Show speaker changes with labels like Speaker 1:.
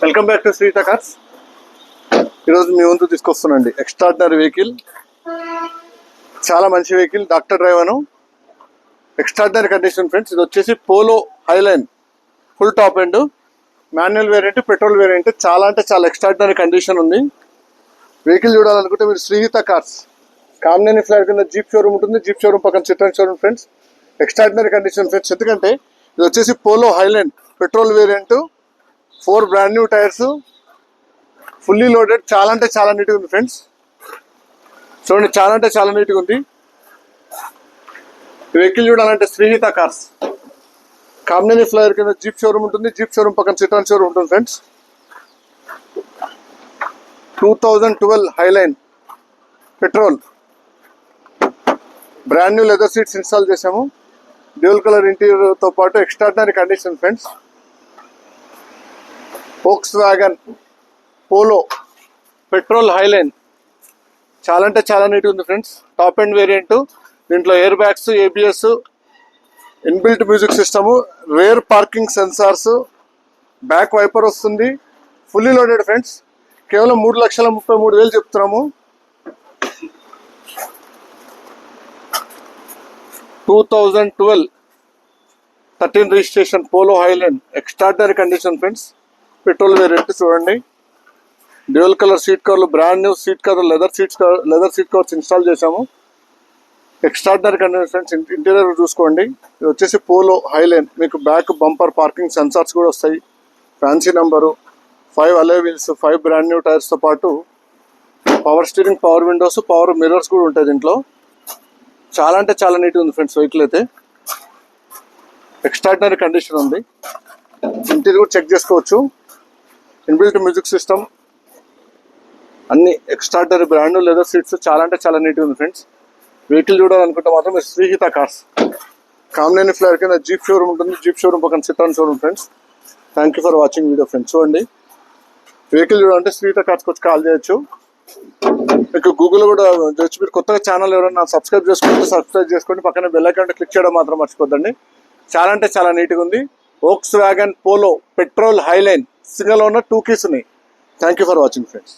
Speaker 1: Welcome back to Sreetha cars. ఈరోజు మీ ముందు తీసుకొస్తున్నాండి ఎక్స్ట్రాడినరీ వెహికల్. చాలా మంచి వెహికల్, డాక్టర్ డ్రైవ్ అను ఎక్స్ట్రాడినరీ కండిషన్ ఫ్రెండ్స్. ఇది వచ్చేసి Polo Highline full top end manual variant, petrol variant. చాలా అంటే చాలా ఎక్స్ట్రాడినరీ కండిషన్ ఉంది. వెహికల్ చూడాలనుకుంటే మీరు శ్రీహిత కార్స్ కామినేని ఫ్లైర్ కింద జీప్ షోరూమ్ ఉంటుంది. జీప్ షోరూమ్ పక్కన Citroen showroom friends. Extraordinary condition friends. ఎందుకంటే ఇది వచ్చేసి Polo Highline petrol variant, 4 brand new tyres, fully loaded. చాలా అంటే చాలా నీట్గా ఉంది ఫ్రెండ్స్. చూడండి, చాలా అంటే చాలా నీట్గా ఉంది. వెహికల్ చూడాలంటే శ్రీహిత కార్స్ కామినేని ఫ్లైర్ కింద జీప్ షోరూమ్ ఉంటుంది. జీప్ షోరూమ్ పక్కన చిట్రాన్ షోరూమ్ ఉంటుంది friends. 2012 Highline petrol, brand new leather seats install చేసాము. డ్యూయల్ కలర్ ఇంటీరియర్తో పాటు extraordinary condition friends. Volkswagen Polo petrol Highline చాలా అంటే చాలా నీట్గా ఉంది ఫ్రెండ్స్. Top end variant. దీంట్లో air bags, ABS, inbuilt music system, rear parking sensors, back wiper వస్తుంది. Fully loaded friends. కేవలం 3,33,000 చెప్తున్నాము. 2012 13 registration polo Highline extraordinary condition friends. Petrol variant. చూడండి, డ్యూయల్ కలర్ సీట్ కవర్లు, brand new seat cover, leather seat covers install చేసాము. Extraordinary condition friends. Interior చూసుకోండి. ఇది వచ్చేసి Polo Highline. మీకు బ్యాక్ బంపర్ పార్కింగ్ సెన్సార్స్ కూడా వస్తాయి. Fancy number, 5 alloy wheels, 5 brand new టైర్స్తో పాటు power steering, power windows, power mirrors కూడా ఉంటాయి దీంట్లో. చాలా అంటే చాలా నీట్గా ఉంది ఫ్రెండ్స్. వెహికల్ అయితే ఎక్స్ట్రాడినరీ కండిషన్ ఉంది. ఇంటీరియర్ కూడా చెక్ చేసుకోవచ్చు. ఇన్బిల్ట్ మ్యూజిక్ సిస్టమ్, అన్ని ఎక్స్ట్రాడినరీ బ్రాండ్ లెదర్ సీట్స్. చాలా అంటే చాలా నీట్గా ఉంది ఫ్రెండ్స్. వెహికల్ చూడాలనుకుంటే మాత్రం మీరు శ్రీహిత కార్స్ కామినేని ఫ్లైర్ కింద జీప్ షోరూమ్ ఉంటుంది. జీప్ షోరూమ్ పక్కన Citroen showroom friends. Thank you for watching video friends. చూడండి, వెహికల్ చూడాలంటే శ్రీహిత కార్స్కి వచ్చి కాల్ చేయొచ్చు. మీకు గూగుల్ కూడా వచ్చి మీరు కొత్తగా ఛానల్ ఎవరైనా సబ్స్క్రైబ్ చేసుకోండి. పక్కన బెల్ ఐకాన్ క్లిక్ చేయడం మాత్రం మర్చిపోద్దండి. చాలా అంటే చాలా నీట్గా ఉంది. Volkswagen Polo petrol highline single owner, 2 keys ఉన్నాయి. Thank you for watching friends.